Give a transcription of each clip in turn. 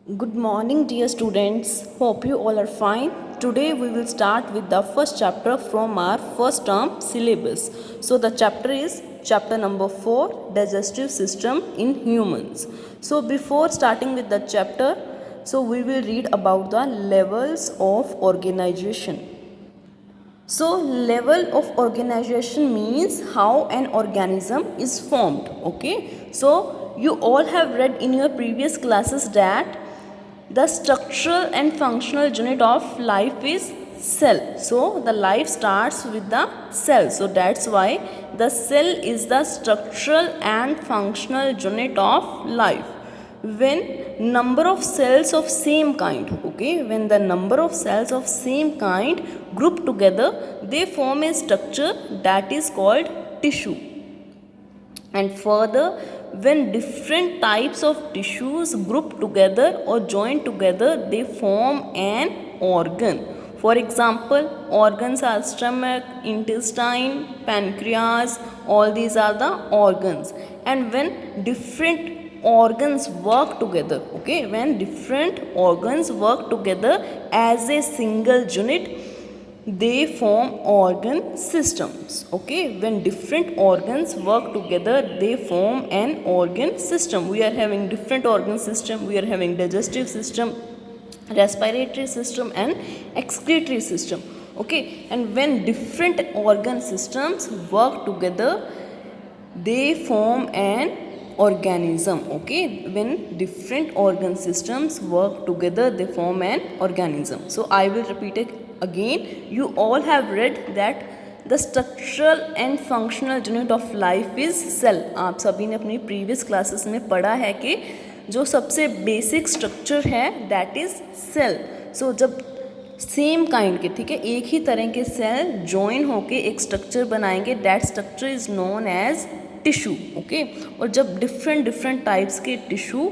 Good morning, dear students. Hope you all are fine. Today we will start with the first chapter from our first term syllabus. So the chapter is chapter number 4, digestive system in humans. So before starting with the chapter, we will read about the levels of organization. So level of organization means how an organism is formed. Okay, so you all have read in your previous classes that the structural and functional unit of life is cell. So the life starts with the cell. So that's why the cell is the structural and functional unit of life. When number of cells of same kind, okay, when the number of cells of same kind group together, they form a structure that is called tissue. And further, when different types of tissues group together or join together, they form an organ. For example, organs are stomach, intestine, pancreas, all these are the organs. And when different organs work together, okay, when different organs work together as a single unit, they form organ systems. Okay, when different organs work together, they form an organ system. We are having different organ system. We are having digestive system, respiratory system, and excretory system. Okay, and when different organ systems work together, they form an organism. Okay, when different organ systems work together, they form an organism. So I will repeat it again. You all have read that the structural and functional unit of life is cell. आप सभी ने अपनी previous classes में पढ़ा है कि जो सबसे बेसिक स्ट्रक्चर है दैट इज सेल. सो जब सेम काइंड के, ठीक है, एक ही तरह के सेल ज्वाइन होके एक स्ट्रक्चर बनाएंगे, that structure is known as tissue. Okay, और जब डिफरेंट टाइप्स के टिश्यू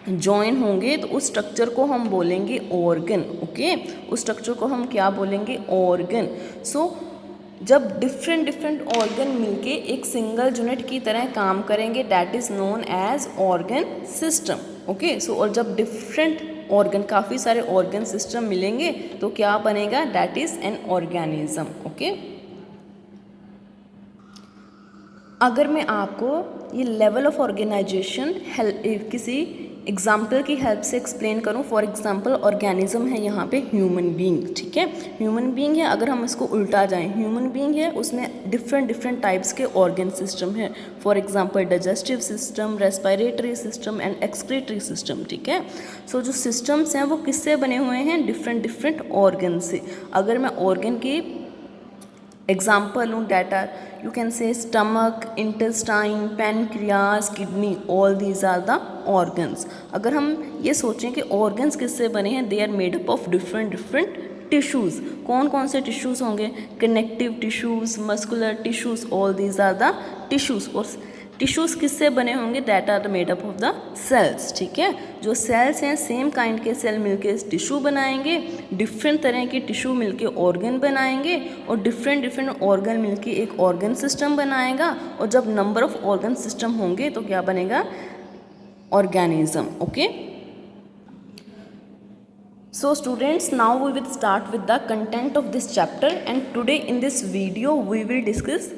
जॉइन होंगे तो उस स्ट्रक्चर को हम बोलेंगे ऑर्गन. ओके, उस स्ट्रक्चर को हम क्या बोलेंगे? ऑर्गन. सो जब डिफरेंट ऑर्गन मिलके एक सिंगल यूनिट की तरह काम करेंगे, that is known as organ system. Okay, so और जब डिफरेंट ऑर्गन, काफ़ी सारे ऑर्गन सिस्टम मिलेंगे तो क्या बनेगा? That is an organism. Okay, अगर मैं आपको ये लेवल ऑफ ऑर्गेनाइजेशन किसी एग्जाम्पल की हेल्प से एक्सप्लेन करूँ, फॉर एग्जाम्पल ऑर्गेनिज्म है यहाँ पे ह्यूमन बीइंग. ठीक है, ह्यूमन बीइंग है. अगर हम इसको उल्टा जाएं, ह्यूमन बीइंग है, उसमें डिफरेंट टाइप्स के ऑर्गन सिस्टम है. For example digestive system, respiratory system and excretory system. ठीक है, सो जो सिस्टम्स हैं वो किससे बने हुए हैं? डिफरेंट ऑर्गन से. अगर मैं ऑर्गन की एग्जाम्पल लूँ, that are you can say stomach, intestine, pancreas, kidney, all these are the organs. अगर हम ये सोचें कि organs किससे बने हैं, they are made up of different tissues. कौन कौन से tissues होंगे? connective tissues, muscular tissues, all these are the tissues. और टिश्यूज़ किससे बने होंगे? That are made up of the cells. ठीक है, जो सेल्स हैं सेम काइंड के सेल मिलके टिश्यू बनाएंगे, डिफरेंट तरह के टिश्यू मिलके ऑर्गन बनाएंगे, और डिफरेंट ऑर्गन मिलके एक ऑर्गन सिस्टम बनाएगा. और जब नंबर ऑफ ऑर्गन सिस्टम होंगे तो क्या बनेगा? Organism. Okay, so students, now we will start with the content of this chapter, and today in this video we will discuss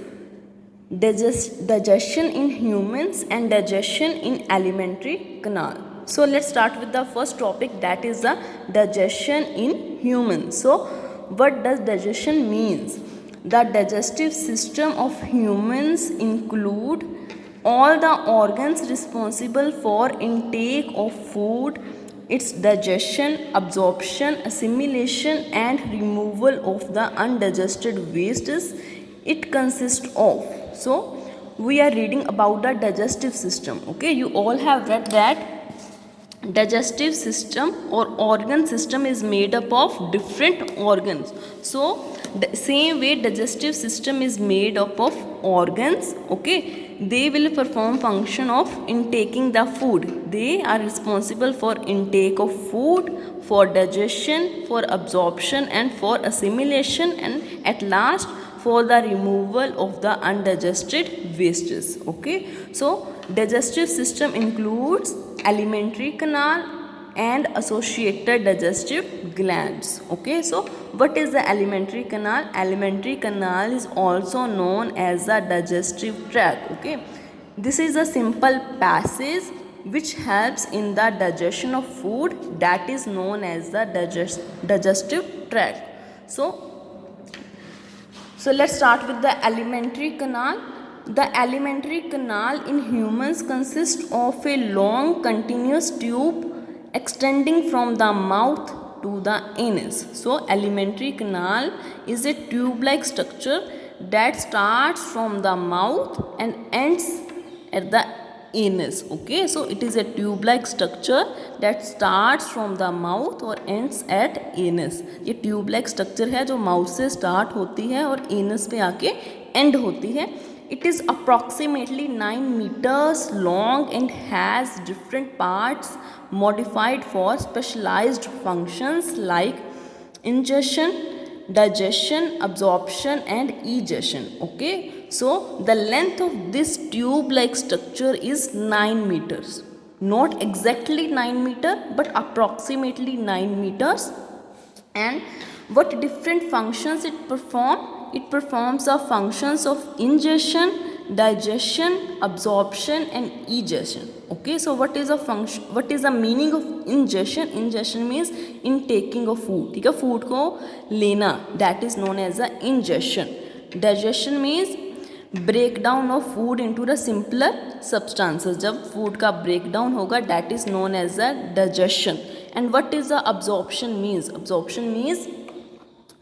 digestion in humans and digestion in alimentary canal. So let's start with the first topic, that is the digestion in humans. So what does digestion means? The digestive system of humans include all the organs responsible for intake of food, its digestion, absorption, assimilation and removal of the undigested wastes it consists of. So we are reading about the digestive system. Okay, you all have read that digestive system or organ system is made up of different organs. So the same way digestive system is made up of organs. Okay, they will perform function of intaking the food. They are responsible for intake of food, for digestion, for absorption and for assimilation, and at last for the removal of the undigested wastes. Okay, so digestive system includes alimentary canal and associated digestive glands. Okay, so what is the alimentary canal? Alimentary canal is also known as the digestive tract. Okay, this is a simple passage which helps in the digestion of food, that is known as the digestive tract. So let's start with the alimentary canal. The alimentary canal in humans consists of a long continuous tube extending from the mouth to the anus. So alimentary canal is a tube-like structure that starts from the mouth and ends at the anus. Okay, so it is a tube-like structure that starts from the mouth और ends at anus. ये tube-like structure है जो mouth से start होती है और anus पे आके end होती है. It is approximately 9 meters long and has different parts modified for specialized functions like ingestion, digestion, absorption and egestion. Okay, so the length of this tube-like structure is 9 meters. Not exactly 9 meters, but approximately 9 meters. And what different functions it performs? It performs the functions of ingestion, digestion, absorption and egestion. Okay, so what is a function, what is the meaning of ingestion? Ingestion means intaking of food. ठीक है, food को लेना, that is known as the ingestion. Digestion means breakdown of food into the simpler substances. जब food का breakdown होगा, that is known as the digestion. And what is the absorption means? Absorption means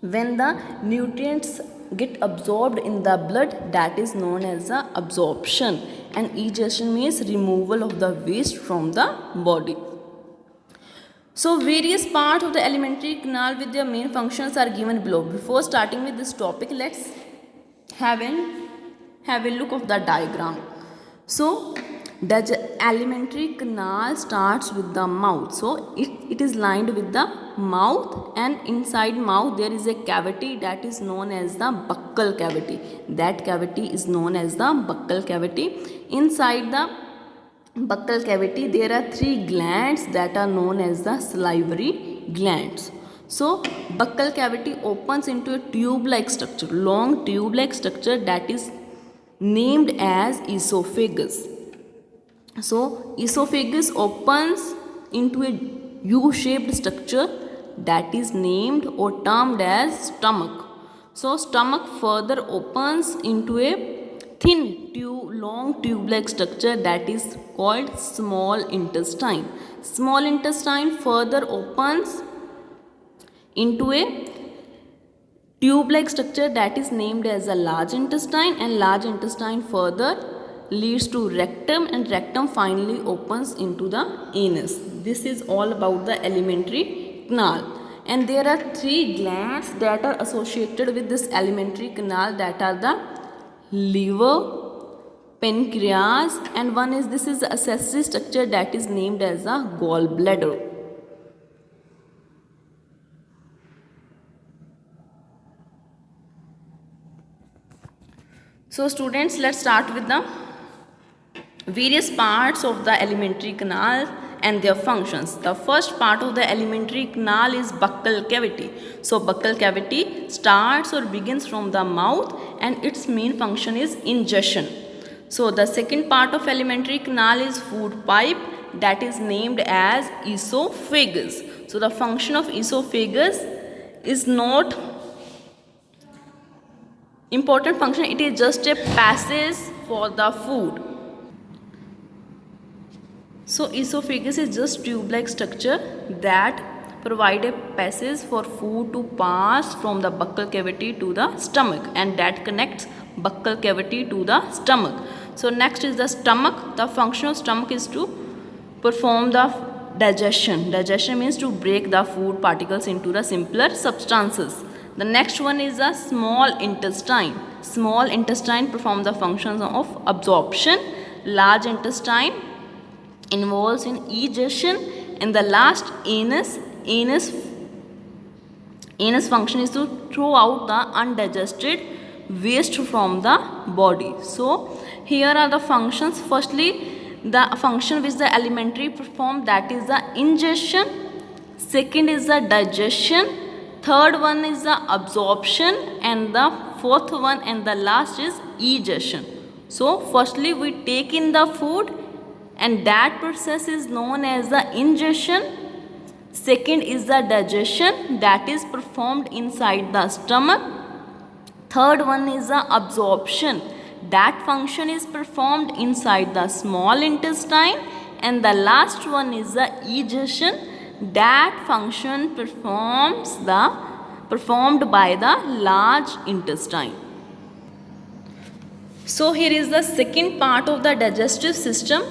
when the nutrients get absorbed in the blood, that is known as the absorption. And egestion means removal of the waste from the body. So various parts of the alimentary canal with their main functions are given below. Before starting with this topic, let's have a look of the diagram. So the alimentary canal starts with the mouth. So it is lined with the mouth, and inside mouth there is a cavity that is known as the buccal cavity. That cavity is known as the buccal cavity. Inside the buccal cavity there are 3 glands that are known as the salivary glands. So buccal cavity opens into a tube-like structure, long tube-like structure that is named as esophagus. So esophagus opens into a U-shaped structure that is named or termed as stomach. So stomach further opens into a thin long tube-like structure that is called small intestine. Small intestine further opens into a tube-like structure that is named as a large intestine, and large intestine further leads to rectum, and rectum finally opens into the anus. This is all about the alimentary canal. And there are 3 glands that are associated with this alimentary canal, that are the liver, pancreas, and this is the accessory structure that is named as the gallbladder. So students, let's start with the various parts of the alimentary canal and their functions. The first part of the alimentary canal is buccal cavity. So buccal cavity starts or begins from the mouth, and its main function is ingestion. So the second part of alimentary canal is food pipe, that is named as esophagus. So the function of esophagus is not important function, it is just a passage for the food. So esophagus is just tube-like structure that provide a passage for food to pass from the buccal cavity to the stomach, and that connects buccal cavity to the stomach. So next is the stomach. The function of stomach is to perform the digestion. Digestion means to break the food particles into the simpler substances. The next one is the small intestine. Small intestine perform the functions of absorption. Large intestine involves in egestion, and the last anus function is to throw out the undigested waste from the body. So here are the functions. Firstly, the function which the alimentary perform, that is the ingestion. Second is the digestion. Third one is the absorption, and the fourth one and the last is egestion. So firstly we take in the food, and that process is known as the ingestion. Second is the digestion, that is performed inside the stomach. Third one is the absorption, that function is performed inside the small intestine. And the last one is the egestion, that function performed by the large intestine. So here is the second part of the digestive system,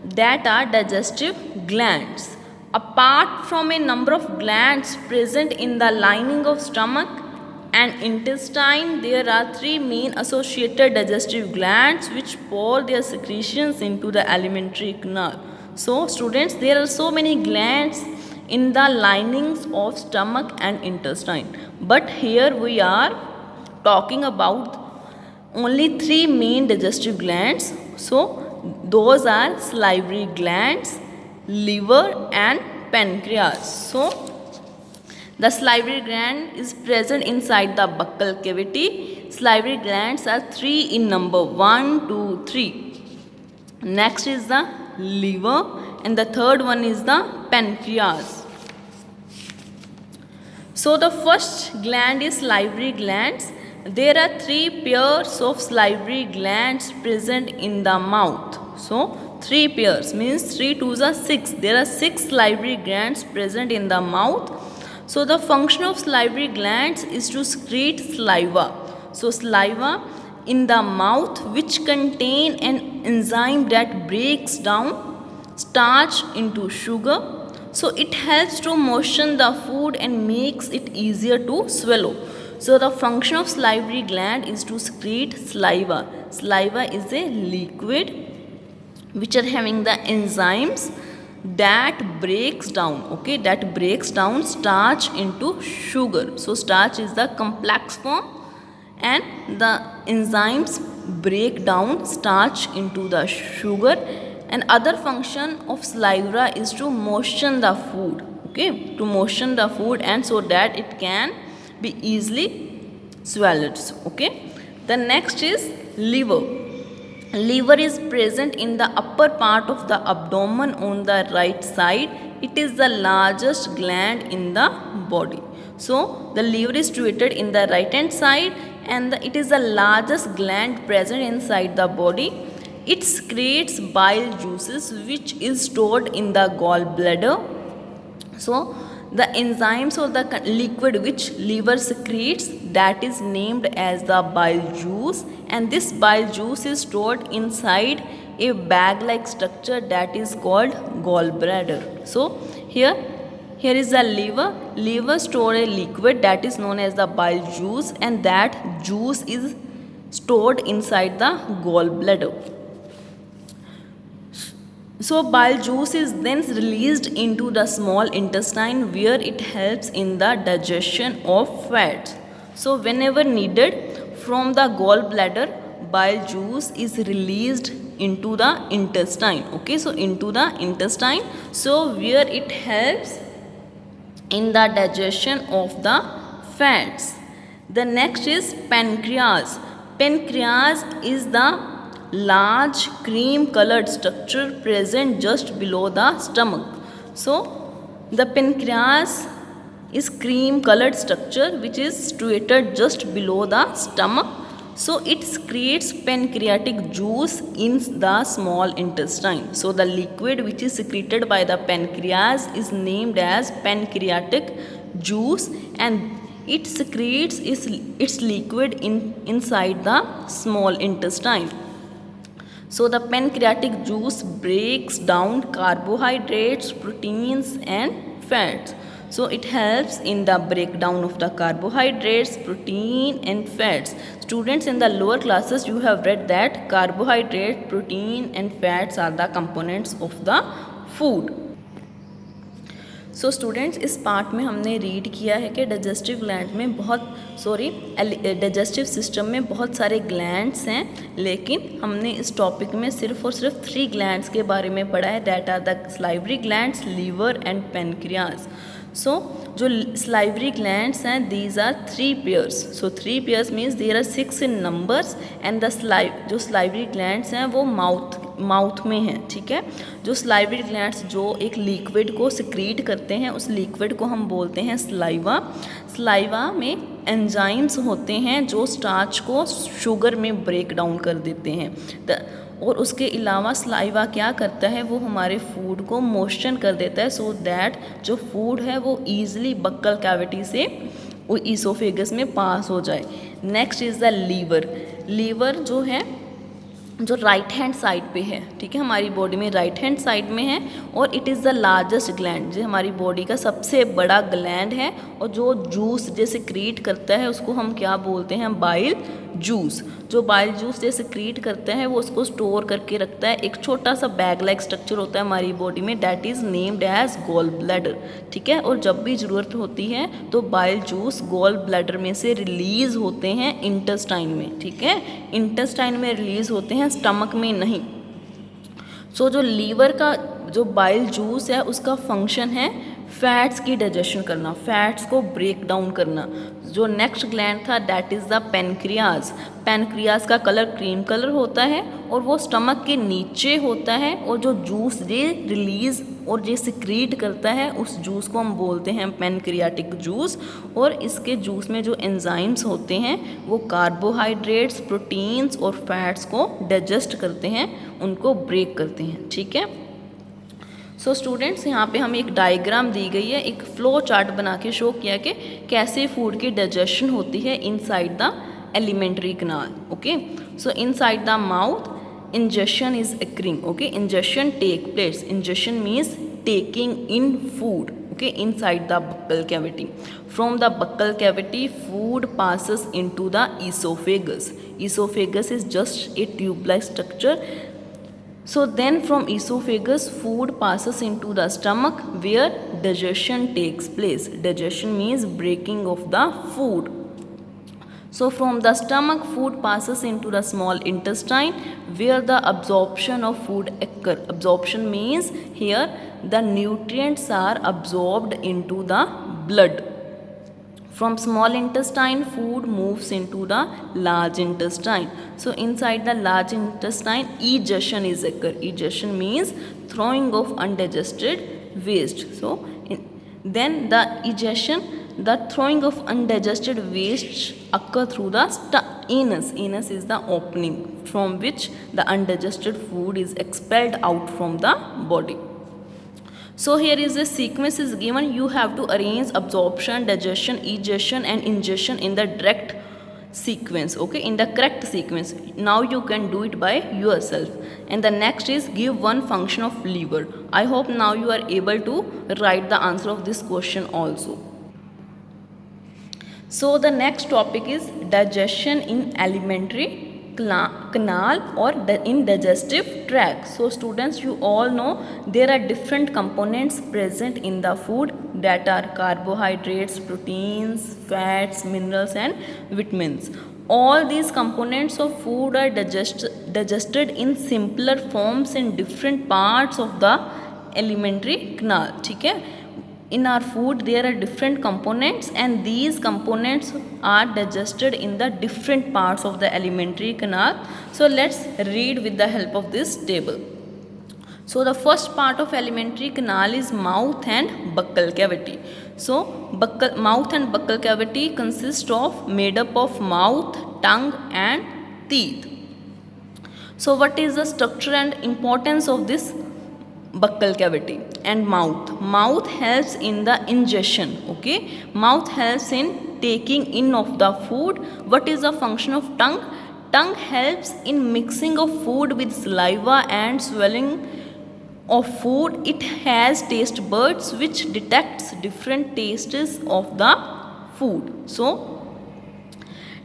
that are digestive glands. Apart from a number of glands present in the lining of stomach and intestine, there are three main associated digestive glands which pour their secretions into the alimentary canal. So students, there are so many glands in the linings of stomach and intestine, but here we are talking about only three main digestive glands. So those are salivary glands, liver and pancreas. So the salivary gland is present inside the buccal cavity. Salivary glands are three in number, 1, 2, 3. Next is the liver, and the third one is the pancreas. So the first gland is salivary glands. There are three pairs of salivary glands present in the mouth. So 3 pairs means 3 2s are 6. There are 6 salivary glands present in the mouth. So the function of salivary glands is to secrete saliva. So saliva in the mouth which contain an enzyme that breaks down starch into sugar. So it helps to moisten the food and makes it easier to swallow. So the function of salivary gland is to secrete saliva. Saliva is a liquid which are having the enzymes that breaks down starch into sugar. So starch is the complex form, and the enzymes break down starch into the sugar. And other function of saliva is to moisten the food, and so that it can be easily swallowed. The next is liver. Liver is present in the upper part of the abdomen on the right side. It is the largest gland in the body. So the liver is situated in the right hand side, and it is the largest gland present inside the body. It secretes bile juices which is stored in the gallbladder. So the enzymes or the liquid which liver secretes, that is named as the bile juice, and this bile juice is stored inside a bag like structure that is called gallbladder. So here is the liver store a liquid that is known as the bile juice, and that juice is stored inside the gallbladder. So bile juice is then released into the small intestine where it helps in the digestion of fats. So whenever needed from the gallbladder, bile juice is released into the intestine. Into the intestine. So where it helps in the digestion of the fats. The next is pancreas. Pancreas is the large cream colored structure present just below the stomach. So the pancreas is cream colored structure which is situated just below the stomach. So it secretes pancreatic juice in the small intestine. So the liquid which is secreted by the pancreas is named as pancreatic juice, and it secretes its liquid inside the small intestine. So the pancreatic juice breaks down carbohydrates, proteins and fats. So it helps in the breakdown of the carbohydrates, protein and fats. Students, in the lower classes you have read that carbohydrate, protein and fats are the components of the food. So students, इस part में हमने read किया है कि digestive gland में digestive system में बहुत सारे ग्लैंड्स हैं, लेकिन हमने इस टॉपिक में सिर्फ और सिर्फ 3 ग्लैंड्स के बारे में पढ़ा है, that are the salivary glands, liver and pancreas. So जो सलाइवरी ग्लैंड्स हैं, these are 3 pairs. So 3 pairs means there are 6 in numbers and जो सलाइवरी ग्लैंड्स हैं वो माउथ में हैं, ठीक है। जो सलाइवरी ग्लैंड्स जो एक लिक्विड को सिक्रीट करते हैं, उस लिक्विड को हम बोलते हैं सलाइवा। सलाइवा में एंजाइम्स होते हैं जो स्टार्च को शुगर में ब्रेक डाउन कर देते हैं। और उसके अलावा सलाइवा क्या करता है, वो हमारे फूड को मोशन कर देता है, सो दैट जो फूड है वो ईजिली बक्कल कैविटी से वो ईसोफेगस में पास हो जाए। Next is the liver. Liver जो है जो राइट हैंड साइड पे है, ठीक है, हमारी बॉडी में राइट हैंड साइड में है, और it is the largest gland, जो हमारी बॉडी का सबसे बड़ा ग्लैंड है, और जो जूस जैसे क्रिएट करता है उसको हम क्या बोलते हैं, बाइल जूस। जो बाइल जूस जैसे क्रिएट करता है वो उसको स्टोर करके रखता है, एक छोटा सा बैग लाइक स्ट्रक्चर होता है हमारी बॉडी में, that is named as gall bladder, ठीक है। और जब भी ज़रूरत होती है तो बाइल जूस गॉल ब्लैडर में से रिलीज़ होते हैं इंटेस्टाइन में, ठीक है, इंटेस्टाइन में रिलीज़ होते हैं, स्टमक में नहीं। सो जो लीवर का जो बाइल जूस है उसका फंक्शन है फैट्स की डाइजेशन करना, फैट्स को ब्रेक डाउन करना। जो नेक्स्ट ग्लैंड था that is the pancreas. Pancreas का कलर क्रीम कलर होता है और वो स्टमक के नीचे होता है, और जो जूस ये रिलीज़ और ये सिक्रीट करता है उस जूस को हम बोलते हैं पेनक्रियाटिक जूस। और इसके जूस में जो एंजाइम्स होते हैं वो कार्बोहाइड्रेट्स, प्रोटीन्स और फैट्स को डाइजेस्ट करते हैं, उनको ब्रेक करते हैं, ठीक है। सो स्टूडेंट्स, यहाँ पे हमें एक डायग्राम दी गई है, एक फ्लो चार्ट बना के शो किया कि कैसे फूड की डाइजेशन होती है inside the alimentary canal. Okay, so inside the mouth ingestion is occurring, okay, ingestion take place, ingestion means taking in food, okay, inside the buccal cavity. From the buccal cavity food passes into the esophagus. Esophagus is just a tube-like structure. So then from esophagus food passes into the stomach where digestion takes place. Digestion means breaking of the food. So from the stomach food passes into the small intestine where the absorption of food occur. Absorption means here the nutrients are absorbed into the blood. From small intestine food moves into the large intestine. So inside the large intestine egestion is occur. Egestion means throwing of undigested waste. So then the egestion, the throwing of undigested waste occur through the anus. Anus is the opening from which the undigested food is expelled out from the body. So here is a sequence is given. You have to arrange absorption, digestion, egestion and ingestion in the direct sequence, okay, in the correct sequence. Now you can do it by yourself. And the next is give one function of liver. I hope now you are able to write the answer of this question also. So the next topic is digestion in alimentary canal or in digestive tract. So students, you all know there are different components present in the food, that are carbohydrates, proteins, fats, minerals and vitamins. All these components of food are digested in simpler forms in different parts of the alimentary canal, ठीक है। In our food there are different components and these components are digested in the different parts of the alimentary canal. So let's read with the help of this table. So the first part of alimentary canal is mouth and buccal cavity. So mouth and buccal cavity consist of made up of mouth, tongue and teeth. So what is the structure and importance of this buccal cavity and mouth? Mouth helps in the ingestion, okay, mouth helps in taking in of the food. What is the function of tongue? Tongue helps in mixing of food with saliva and swallowing of food. It has taste buds which detects different tastes of the food. So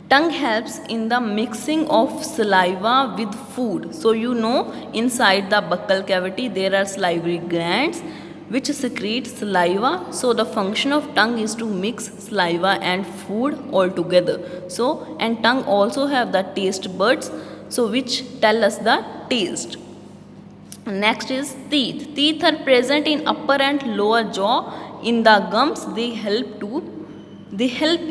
tongue helps in the mixing of saliva with food. So you know inside the buccal cavity there are salivary glands. which secretes saliva. So the function of tongue is to mix saliva and food all together. So and tongue also have the taste buds, so which tell us the taste. Next is teeth. Teeth are present in upper and lower jaw. In the gums, they help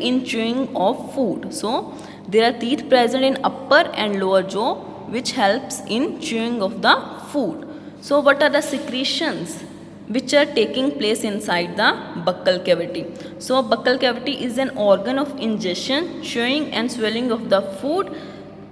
in chewing of food. So there are teeth present in upper and lower jaw which helps in chewing of the food. So what are the secretions which are taking place inside the buccal cavity? So buccal cavity is an organ of ingestion, chewing and swallowing of the food.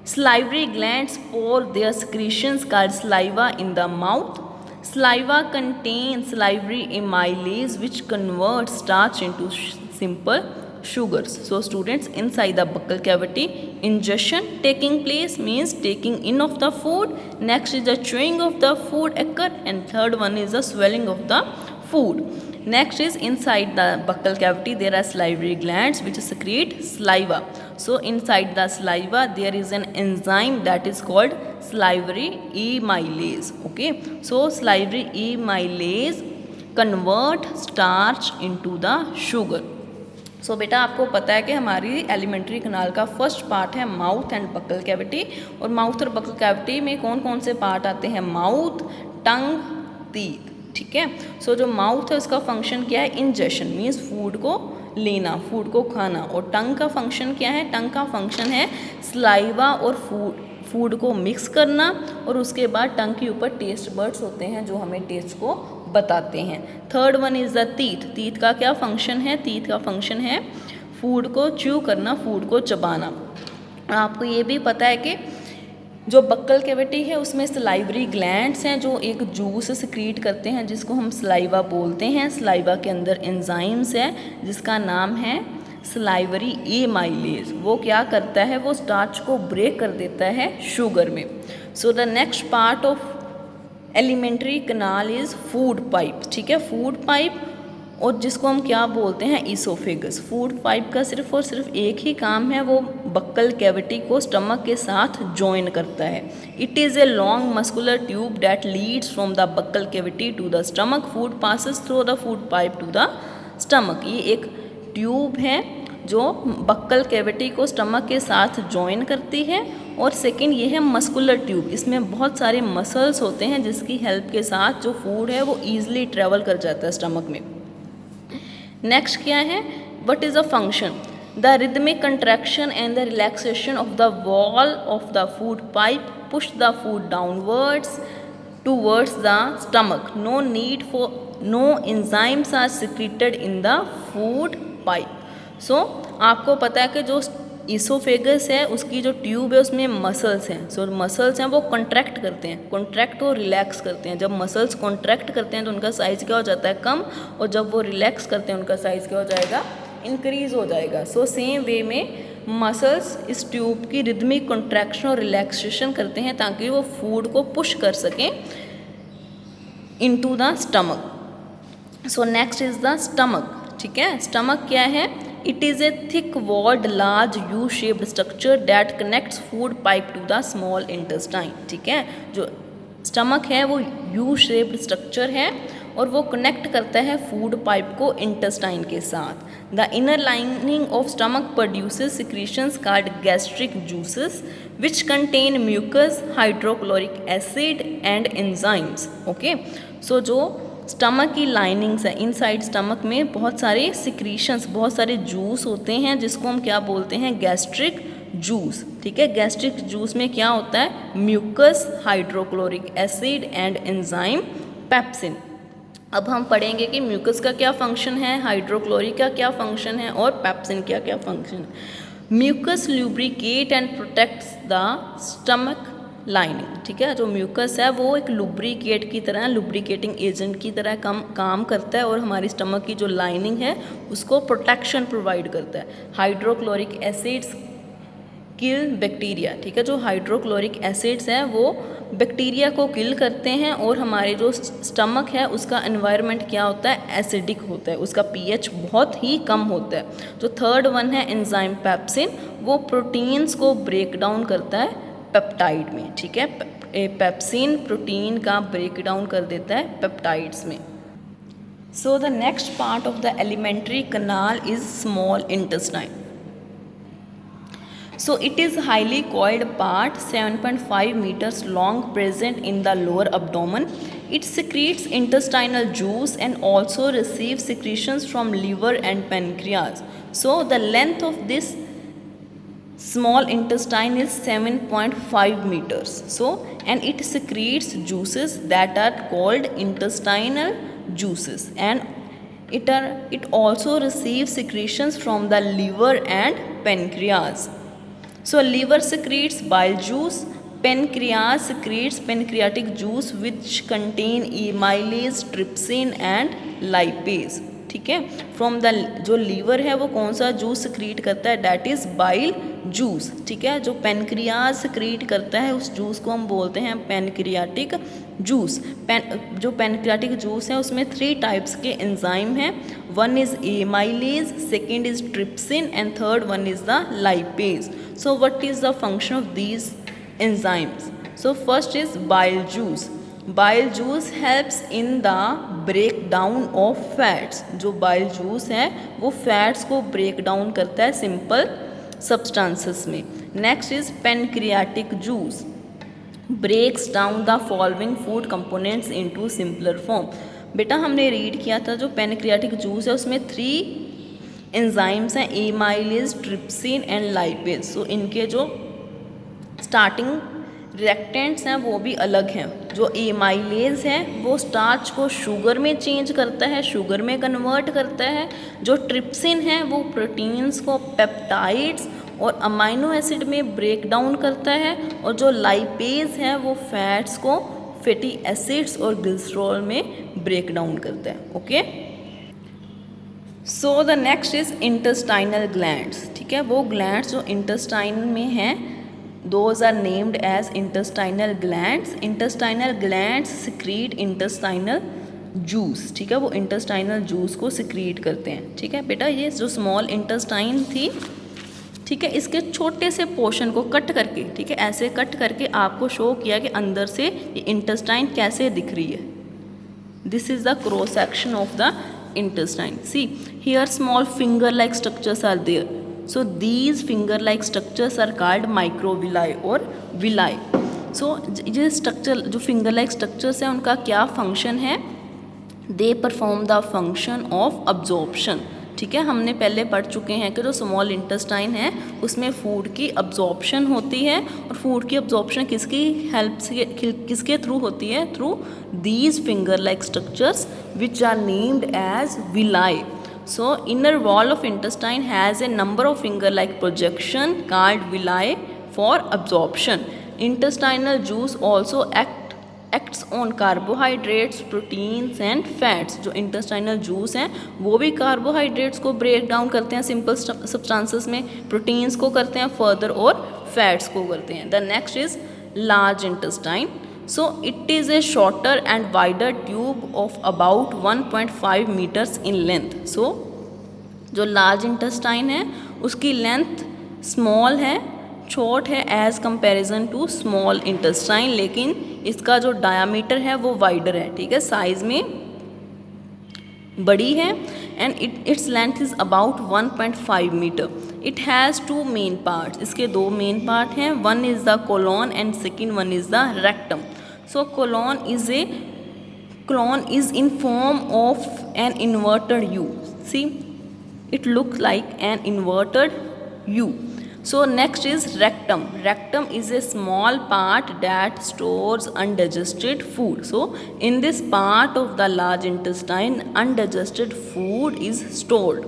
Salivary glands pour their secretions called saliva in the mouth. Saliva contains salivary amylase which converts starch into simple sugars. So students, inside the buccal cavity, ingestion taking place means taking in of the food. Next is the chewing of the food occur, and third one is the swallowing of the food. Next is inside the buccal cavity there are salivary glands which secrete saliva. So inside the saliva there is an enzyme that is called salivary amylase. Okay, so salivary amylase convert starch into the sugar. सो बेटा आपको पता है कि हमारी elementary कनाल का first part है mouth and buccal cavity, और mouth और बक्कल कैविटी में कौन कौन से पार्ट आते हैं? माउथ, टंग, टीथ. ठीक है. सो जो माउथ है उसका फंक्शन क्या है? इंजेशन मीन्स फूड को लेना, फूड को खाना. और टंग का फंक्शन क्या है? टंग का फंक्शन है सलाइवा और फूड को मिक्स करना, और उसके बाद टंग के ऊपर टेस्ट बर्ड्स होते हैं जो हमें टेस्ट को बताते हैं. Third one is the teeth. Teeth का क्या फंक्शन है? टीथ का फंक्शन है फूड को च्यू करना, फूड को चबाना. आपको ये भी पता है कि जो बक्कल कैविटी है उसमें सलाइवरी ग्लैंड्स हैं जो एक जूस सिक्रीट करते हैं जिसको हम सलाइवा बोलते हैं. सलाइवा के अंदर एंजाइम्स है जिसका नाम है सलाइवरी एमाइलेज. वो क्या करता है? वो स्टार्च को ब्रेक कर देता है शुगर में. So the next part of elementary kanal is food pipe. ठीक है, फूड पाइप, और जिसको हम क्या बोलते हैं? ईसोफेगस. फूड पाइप का सिर्फ और सिर्फ एक ही काम है, वो बक्कल कैविटी को स्टमक के साथ जॉइन करता है. It is a long muscular tube that leads from the buccal cavity to the stomach. Food passes through the food pipe to the stomach. ये एक ट्यूब है जो बक्कल कैविटी को स्टमक के साथ जॉइन करती है. और सेकंड ये है मस्कुलर ट्यूब. इसमें बहुत सारे मसल्स होते हैं जिसकी हेल्प के साथ जो फूड है वो ईजिली ट्रेवल कर जाता है स्टमक में. नेक्स्ट क्या है? What is a function? The rhythmic contraction and the relaxation of the wall of the food pipe push the food downwards towards the stomach. No need for no enzymes are secreted in the food pipe. So आपको पता है कि जो oesophagus है उसकी जो tube है उसमें मसल्स हैं. सो मसल्स हैं वो कॉन्ट्रैक्ट करते हैं, कॉन्ट्रैक्ट और रिलैक्स करते हैं. जब मसल्स कॉन्ट्रैक्ट करते हैं तो उनका साइज़ क्या हो जाता है? कम. और जब वो रिलैक्स करते हैं उनका साइज़ क्या हो जाएगा? इंक्रीज हो जाएगा. सो सेम वे में मसल्स इस ट्यूब की रिदमिक कॉन्ट्रैक्शन और रिलैक्सेशन करते हैं ताकि वो फूड को पुश कर सकें into the stomach. So next is the stomach. ठीक है, स्टमक क्या है? It is a thick walled large U-shaped structure that connects food pipe to the small intestine. ठीक है, जो स्टमक है वो U-shaped structure है और वो कनेक्ट करता है फूड पाइप को इंटेस्टाइन के साथ. The inner lining of stomach produces secretions called gastric juices which contain mucus, hydrochloric acid and enzymes. Okay, so जो स्टमक की लाइनिंग्स है, इनसाइड स्टमक में बहुत सारे सिक्रीशंस, बहुत सारे जूस होते हैं जिसको हम क्या बोलते हैं? Gastric juice. ठीक है, गैस्ट्रिक जूस में क्या होता है? Mucus, hydrochloric acid and enzyme pepsin. अब हम पढ़ेंगे कि म्यूकस का क्या फंक्शन है, हाइड्रोक्लोरिक का क्या फंक्शन है और पेप्सिन का क्या फंक्शन है. Mucus lubricate and protects the stomach lining. ठीक है, जो म्यूकस है वो एक लुब्रिकेट की तरह, लुब्रिकेटिंग एजेंट की तरह काम करता है और हमारी स्टमक की जो लाइनिंग है उसको प्रोटेक्शन प्रोवाइड करता है. Hydrochloric acids kill bacteria. ठीक है, जो हाइड्रोक्लोरिक एसिड्स हैं वो बैक्टीरिया को किल करते हैं और हमारे जो स्टमक है उसका एनवायरनमेंट क्या होता है? एसिडिक होता है, उसका पीएच बहुत ही कम होता है. जो थर्ड वन है एंजाइम पेप्सिन, वो प्रोटीन्स को ब्रेक डाउन करता है पेप्टाइड में. ठीक है, पेप्सिन प्रोटीन का ब्रेक डाउन कर देता है पेप्टाइड्स में. So the next part of the alimentary canal is small intestine. So it is highly coiled part 7.5 meters long present in the lower abdomen. It secretes intestinal juice and also receives secretions from liver and pancreas. So the length of this small intestine is 7.5 meters. So and it secretes juices that are called intestinal juices, and it also receives secretions from the liver and pancreas. So liver secretes bile juice, pancreas secretes pancreatic juice which contain amylase, trypsin and lipase. ठीक है, from the जो liver है वो कौन सा juice secrete करता है, that is bile juice. ठीक है, जो पेनक्रियाज सिक्रीट करता है उस जूस को हम बोलते हैं पेनक्रियाटिक जूस. जो पेनक्रियाटिक जूस है उसमें 3 टाइप्स के एंजाइम हैं. One is amylase, second is trypsin and third one is the lipase. So what is the function of these enzymes? So first is bile juice. Bile juice helps in the break down of fats. जो bile juice है वो fats को break down करता है simple substances में. Next is pancreatic juice breaks down the following food components into simpler form. बेटा हमने read किया था जो पेनक्रियाटिक जूस है उसमें 3 एंजाइम्स हैं, एमाइलेज, ट्रिप्सिन एंड लाइपेज. सो इनके जो स्टार्टिंग रिएक्टेंट्स हैं वो भी अलग हैं. जो एमाइलेज है वो स्टार्च को शुगर में चेंज करता है, शुगर में कन्वर्ट करता है. जो ट्रिप्सिन है वो प्रोटीन्स को पेप्टाइड्स और अमाइनो एसिड में ब्रेक डाउन करता है. और जो लाइपेज है वो फैट्स को फैटी एसिड्स और ग्लिसरॉल में ब्रेक डाउन करता है. Okay, so the next is intestinal glands. ठीक है, वो ग्लैंड्स जो इंटेस्टाइन में हैं those are named as intestinal glands. Intestinal glands secrete intestinal juice. ठीक है, वो intestinal juice को secrete करते हैं. ठीक है बेटा, ये जो small intestine थी, ठीक है, इसके छोटे से पोर्शन को कट करके, ठीक है, ऐसे कट करके आपको शो किया कि अंदर से ये इंटेस्टाइन कैसे दिख रही है. This is the cross section of the intestine. See here small finger like structures are there. So these finger like structures are called microvilli or villi. So ये structure जो finger like structures हैं उनका क्या function है? They perform the function of absorption. ठीक है, हमने पहले पढ़ चुके हैं कि जो स्मॉल इंटेस्टाइन है उसमें फूड की अब्जॉर्प्शन होती है. और फूड की अब्जॉर्प्शन किसकी हेल्प से, किसके थ्रू होती है? Through these finger like structures which are named as villi. So inner wall of intestine has a number of finger-like projection called villi for absorption. Intestinal juice also acts on carbohydrates, proteins and fats. जो intestinal juice हैं वो भी carbohydrates को break down करते हैं simple substances में, proteins को करते हैं further और fats को करते हैं. The next is large intestine. So it is a shorter and wider tube of about 1.5 meters in length. So जो large intestine है उसकी length small है, short है as comparison to small intestine, लेकिन इसका जो diameter है वो wider है. ठीक है, size में बड़ी है and its length is about 1.5 meter. It has 2 main parts. इसके 2 main part हैं. One is the colon and second one is the rectum. So colon is in form of an inverted U. See, it looks like an inverted U. So next is rectum. Rectum is a small part that stores undigested food. So in this part of the large intestine, undigested food is stored.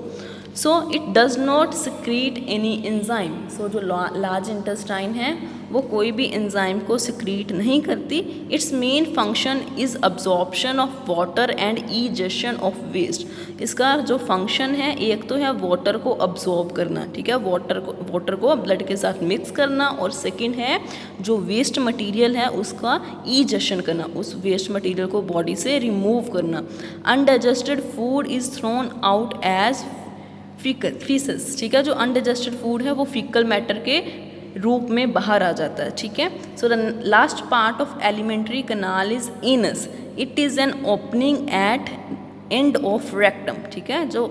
So it does not secrete any enzyme. So जो large intestine है वो कोई भी enzyme को secrete नहीं करती. Its main function is absorption of water and egestion of waste. इसका जो function है एक तो है water को absorb करना, ठीक है, water को blood के साथ mix करना, और second है जो waste material है उसका egestion करना, उस waste material को body से remove करना. Undigested food is thrown out as faeces. ठीक है, जो अनडाइजेस्टेड फूड है वो फीकल मैटर के रूप में बाहर आ जाता है. ठीक है, so the last part of elementary kanal is anus. It is an opening eight end of rectum, ठीक है, जो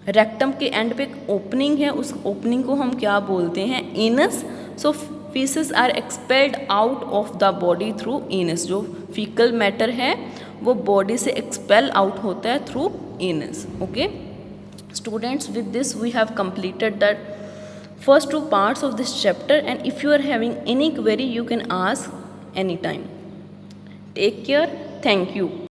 रेक्टम के एंड पे एक ओपनिंग है, उस ओपनिंग को हम क्या बोलते हैं, anus. So faeces are expelled out of the body through anus, जो फीकल मैटर है वो बॉडी से एक्सपेल आउट होता है through anus. Okay students, with this we have completed the first two parts of this chapter, and if you are having any query you can ask anytime. Take care. Thank you.